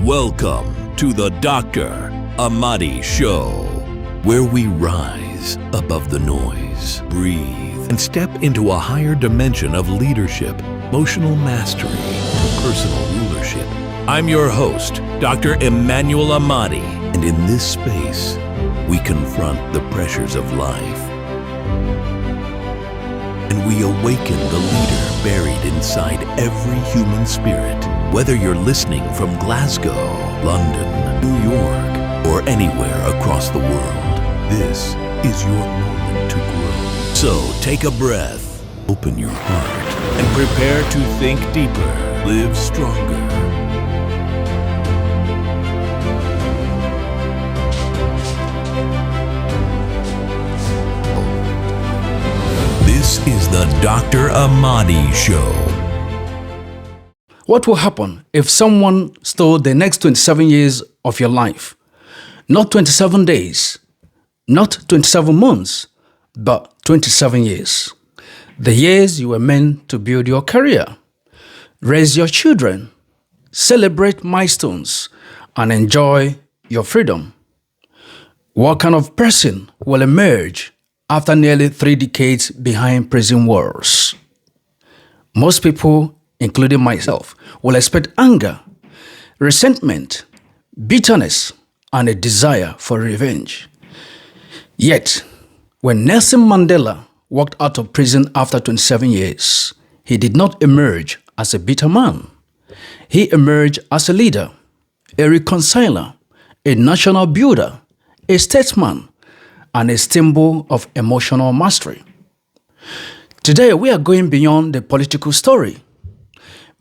Welcome to the Dr. AMADI Show, where we rise above the noise, breathe, and step into a higher dimension of leadership, emotional mastery, and personal rulership. I'm your host, Dr. Emmanuel AMADI, and in this space, we confront the pressures of life, and we awaken the leader buried inside every human spirit. Whether you're listening from Glasgow, London, New York, or anywhere across the world, this is your moment to grow. So take a breath, open your heart, and prepare to think deeper, live stronger. This is the Dr. AMADI Show. What will happen if someone stole the next 27 years of your life? Not 27 days, not 27 months, but 27 years. The years you were meant to build your career, raise your children, celebrate milestones, and enjoy your freedom. What kind of person will emerge after nearly 3 decades behind prison walls? Most people, including myself, will expect anger, resentment, bitterness, and a desire for revenge. Yet, when Nelson Mandela walked out of prison after 27 years, he did not emerge as a bitter man. He emerged as a leader, a reconciler, a national builder, a statesman, and a symbol of emotional mastery. Today, we are going beyond the political story,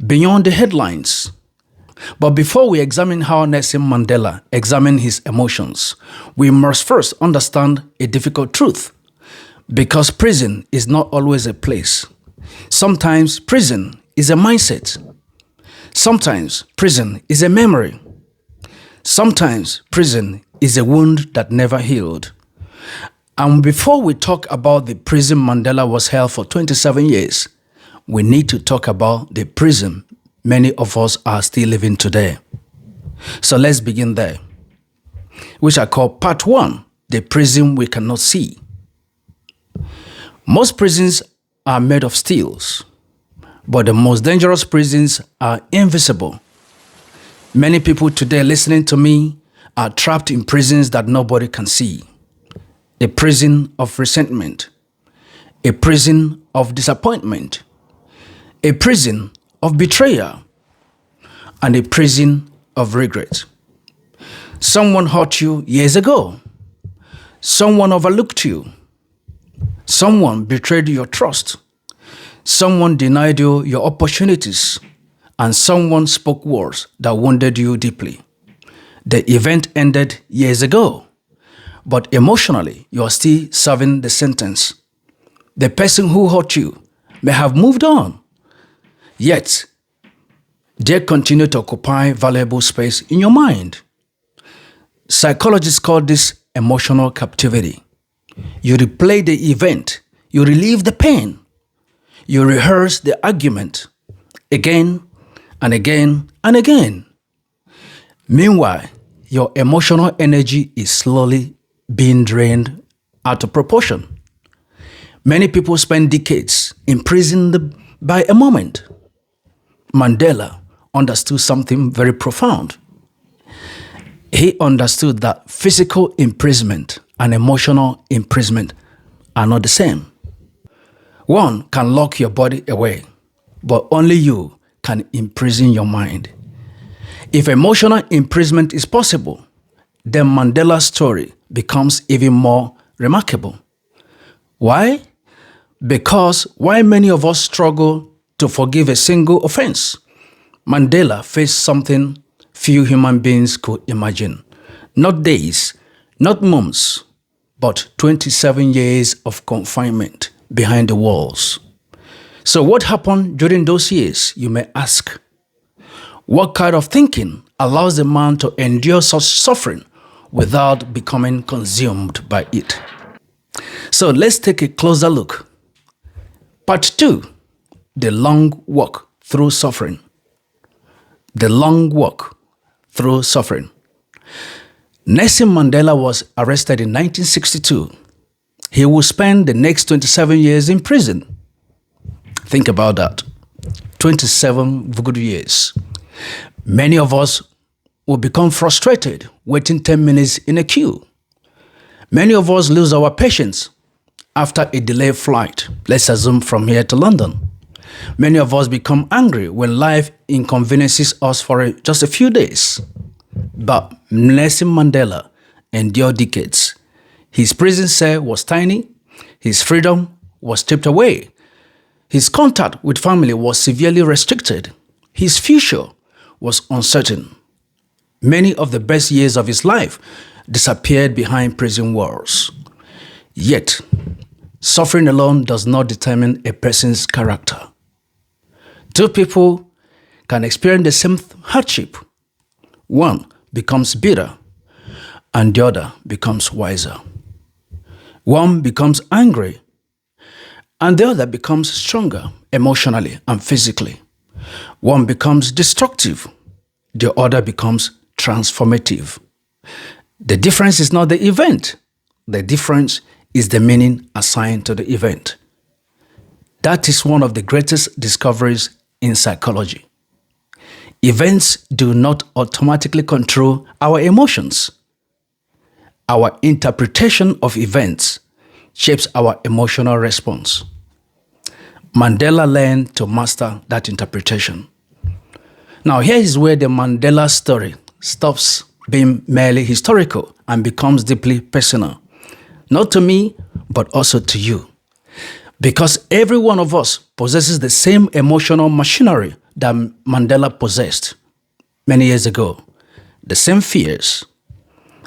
beyond the headlines. But before we examine how Nelson Mandela examined his emotions, we must first understand a difficult truth. Because prison is not always a place. Sometimes prison is a mindset. Sometimes prison is a memory. Sometimes prison is a wound that never healed. And before we talk about the prison Mandela was held for 27 years, we need to talk about the prison many of us are still living today. So let's begin there, which I call part 1, the prison we cannot see. Most prisons are made of steels, but the most dangerous prisons are invisible. Many people today listening to me are trapped in prisons that nobody can see. A prison of resentment, a prison of disappointment, a prison of betrayal, and a prison of regret. Someone hurt you years ago. Someone overlooked you. Someone betrayed your trust. Someone denied you your opportunities. And someone spoke words that wounded you deeply. The event ended years ago, but emotionally, you are still serving the sentence. The person who hurt you may have moved on, yet they continue to occupy valuable space in your mind. Psychologists call this emotional captivity. You replay the event, you relive the pain, you rehearse the argument again and again and again. Meanwhile, your emotional energy is slowly being drained out of proportion. Many people spend decades imprisoned by a moment. Mandela understood something very profound. He understood that physical imprisonment and emotional imprisonment are not the same. One can lock your body away, but only you can imprison your mind. If emotional imprisonment is possible, then Mandela's story becomes even more remarkable. Why? Because while many of us struggle to forgive a single offense, Mandela faced something few human beings could imagine. Not days, not months, but 27 years of confinement behind the walls. So what happened during those years, you may ask? What kind of thinking allows a man to endure such suffering without becoming consumed by it? So let's take a closer look. Part 2, the long walk through suffering. The long walk through suffering. Nelson Mandela was arrested in 1962. He will spend the next 27 years in prison. Think about that. 27 good years. Many of us will become frustrated waiting 10 minutes in a queue. Many of us lose our patience after a delayed flight, let's assume from here to London. Many of us become angry when life inconveniences us for just a few days. But Nelson Mandela endured decades. His prison cell was tiny. His freedom was stripped away. His contact with family was severely restricted. His future was uncertain. Many of the best years of his life disappeared behind prison walls. Yet, suffering alone does not determine a person's character. Two people can experience the same hardship. One becomes bitter, and the other becomes wiser. One becomes angry, and the other becomes stronger emotionally and physically. One becomes destructive, the other becomes transformative. The difference is not the event. The difference is the meaning assigned to the event. That is one of the greatest discoveries in psychology. Events do not automatically control our emotions. Our interpretation of events shapes our emotional response. Mandela learned to master that interpretation. Now, here is where the Mandela story stops being merely historical and becomes deeply personal. Not to me, but also to you. Because every one of us possesses the same emotional machinery that Mandela possessed many years ago. The same fears,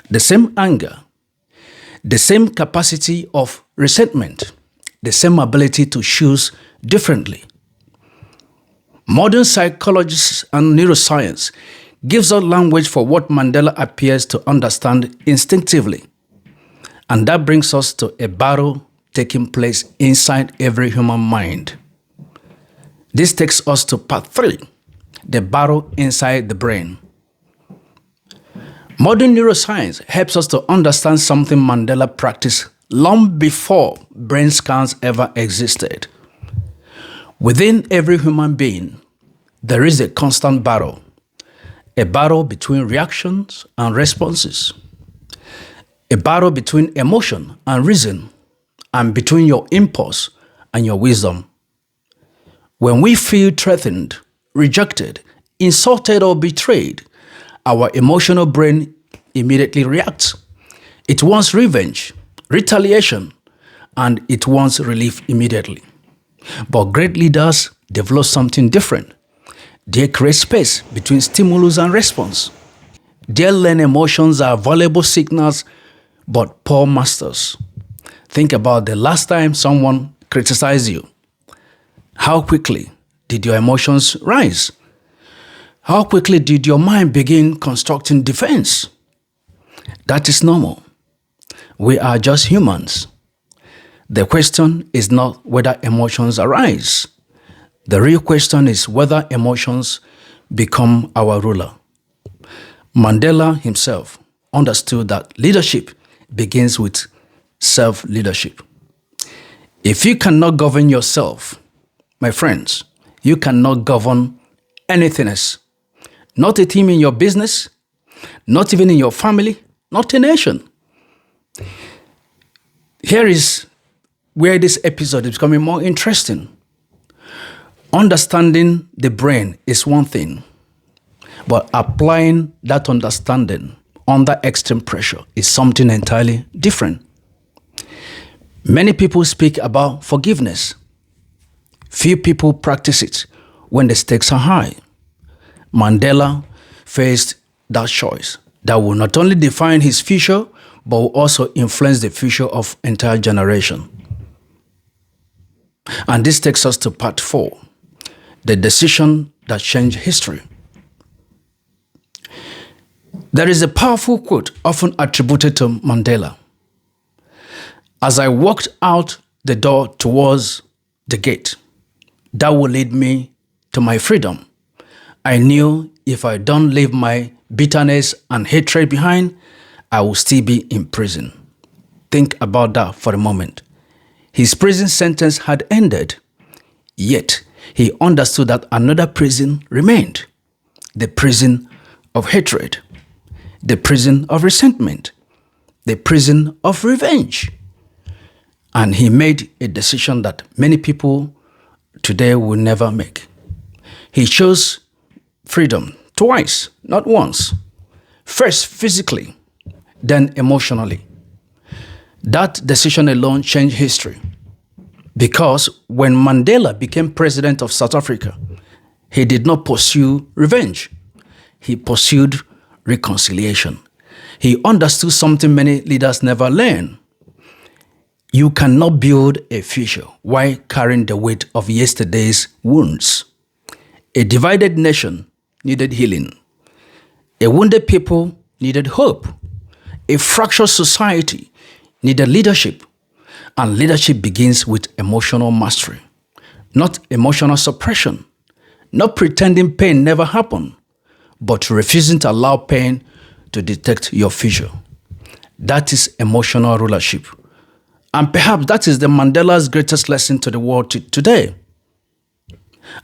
the same anger, the same capacity of resentment, the same ability to choose differently. Modern psychologists and neuroscience gives us language for what Mandela appears to understand instinctively. And that brings us to a battle taking place inside every human mind. This takes us to part 3, the battle inside the brain. Modern neuroscience helps us to understand something Mandela practiced long before brain scans ever existed. Within every human being, there is a constant battle, a battle between reactions and responses, a battle between emotion and reason, and between your impulse and your wisdom. When we feel threatened, rejected, insulted, or betrayed, our emotional brain immediately reacts. It wants revenge, retaliation, and it wants relief immediately. But great leaders develop something different. They create space between stimulus and response. They learn emotions are valuable signals, but poor masters. Think about the last time someone criticized you. How quickly did your emotions rise? How quickly did your mind begin constructing defense? That is normal. We are just humans. The question is not whether emotions arise. The real question is whether emotions become our ruler. Mandela himself understood that leadership begins with self-leadership. If you cannot govern yourself, my friends, you cannot govern anything else. Not a team in your business, not even in your family, not a nation. Here is where this episode is becoming more interesting. Understanding the brain is one thing, but applying that understanding under extreme pressure is something entirely different. Many people speak about forgiveness. Few people practice it when the stakes are high. Mandela faced that choice that will not only define his future, but will also influence the future of entire generation. And this takes us to part 4, the decision that changed history. There is a powerful quote often attributed to Mandela. As I walked out the door towards the gate that will lead me to my freedom, I knew if I don't leave my bitterness, and hatred behind, I will still be in prison. Think about that for a moment. His prison sentence had ended, yet he understood that another prison remained. The prison of hatred, the prison of resentment, the prison of revenge. And he made a decision that many people today will never make. He chose freedom twice, not once. First physically, then emotionally. That decision alone changed history. Because when Mandela became president of South Africa, he did not pursue revenge. He pursued reconciliation. He understood something many leaders never learn. You cannot build a future while carrying the weight of yesterday's wounds. A divided nation needed healing. A wounded people needed hope. A fractured society needed leadership. And leadership begins with emotional mastery, not emotional suppression, not pretending pain never happened, but refusing to allow pain to dictate your future. That is emotional rulership. And perhaps that is the Mandela's greatest lesson to the world today.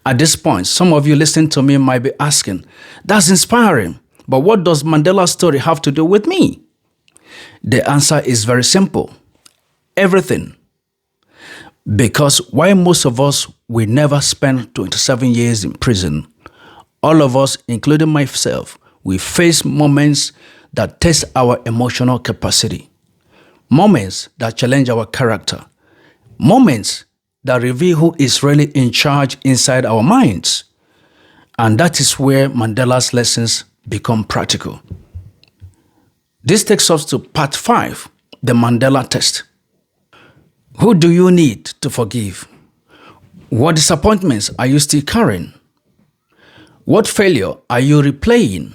At this point, some of you listening to me might be asking, that's inspiring, but what does Mandela's story have to do with me? The answer is very simple. Everything. Because while most of us will never spend 27 years in prison, all of us, including myself, we face moments that test our emotional capacity, moments that challenge our character, moments that reveal who is really in charge inside our minds. And that is where Mandela's lessons become practical. This takes us to part 5, the Mandela test. Who do you need to forgive? What disappointments are you still carrying? What failure are you replaying?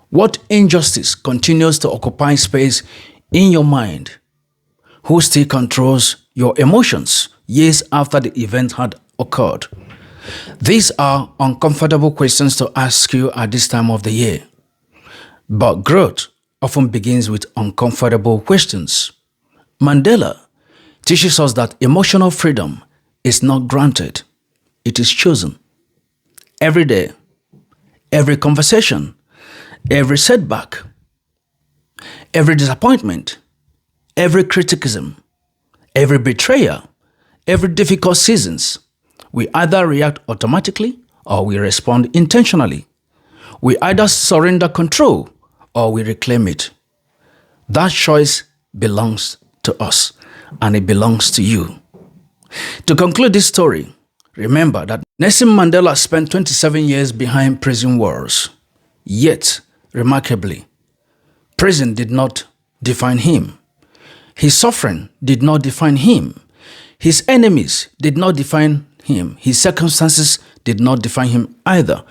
What injustice continues to occupy space in your mind? Who still controls your emotions years after the event had occurred? These are uncomfortable questions to ask you at this time of the year. But growth often begins with uncomfortable questions. Mandela teaches us that emotional freedom is not granted, it is chosen. Every day, every conversation, every setback, every disappointment, every criticism, every betrayal, every difficult seasons, we either react automatically or we respond intentionally. We either surrender control or we reclaim it. That choice belongs to us, and it belongs to you. To conclude this story, remember that Nelson Mandela spent 27 years behind prison walls. Yet, remarkably, prison did not define him. His suffering did not define him. His enemies did not define him. His circumstances did not define him either.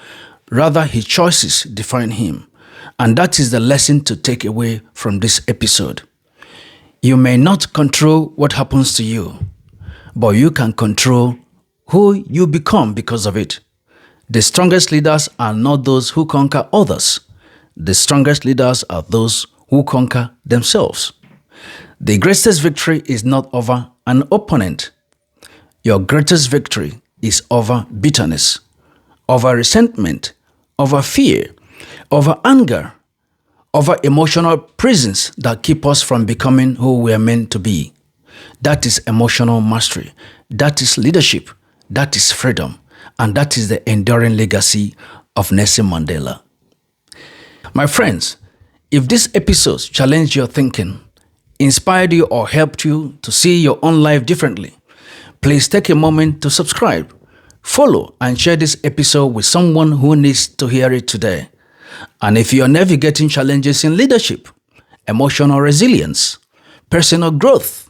Rather, his choices defined him. And that is the lesson to take away from this episode. You may not control what happens to you, but you can control who you become because of it. The strongest leaders are not those who conquer others. The strongest leaders are those who conquer themselves. The greatest victory is not over an opponent. Your greatest victory is over bitterness, over resentment, over fear, over anger, over emotional prisons that keep us from becoming who we are meant to be. That is emotional mastery. That is leadership. That is freedom. And that is the enduring legacy of Nelson Mandela. My friends, if this episode challenged your thinking, inspired you or helped you to see your own life differently, please take a moment to subscribe, follow, and share this episode with someone who needs to hear it today. And if you're navigating challenges in leadership, emotional resilience, personal growth,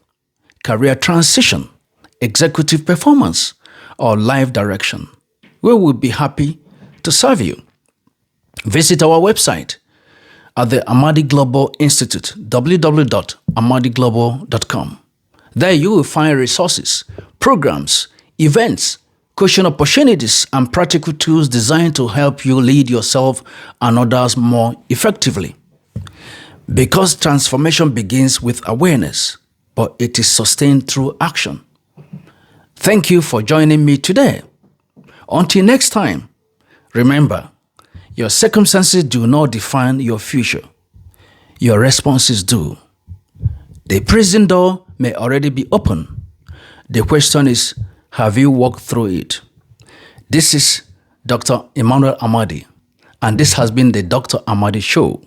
career transition, executive performance, or life direction, we will be happy to serve you. Visit our website at the AMADI Global Institute, www.amadiglobal.com. There you will find resources, programs, events, coaching opportunities, and practical tools designed to help you lead yourself and others more effectively. Because transformation begins with awareness, but it is sustained through action. Thank you for joining me today. Until next time, remember, your circumstances do not define your future. Your responses do. The prison door may already be open. The question is, have you walked through it? This is Dr. Emmanuel Amadi, and this has been the Dr. Amadi Show.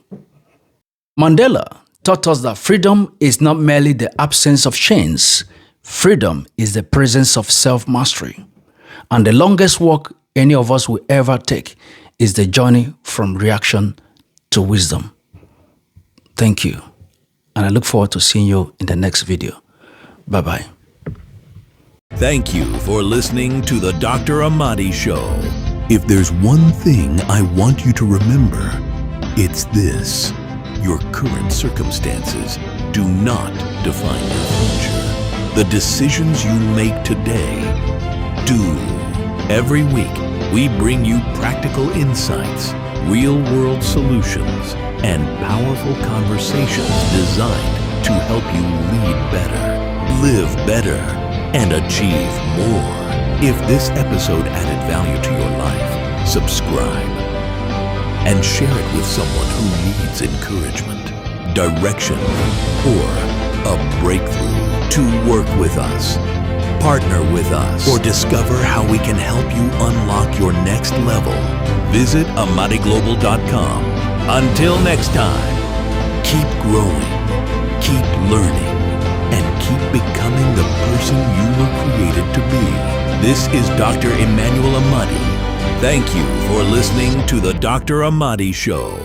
Mandela taught us that freedom is not merely the absence of chains. Freedom is the presence of self-mastery. And the longest walk any of us will ever take is the journey from reaction to wisdom. Thank you. And I look forward to seeing you in the next video. Bye-bye. Thank you for listening to the Dr. Amadi Show. If there's one thing I want you to remember, it's this. Your current circumstances do not define your future. The decisions you make today do. Every week, we bring you practical insights, real-world solutions, and powerful conversations designed to help you lead better, live better, and achieve more. If this episode added value to your life, subscribe and share it with someone who needs encouragement, direction, or a breakthrough. To work with us, partner with us, or discover how we can help you unlock your next level, visit AMADIGlobal.com. Until next time, keep growing, keep learning, and keep becoming the person you were created to be. This is Dr. Emmanuel Amadi. Thank you for listening to the Dr. Amadi Show.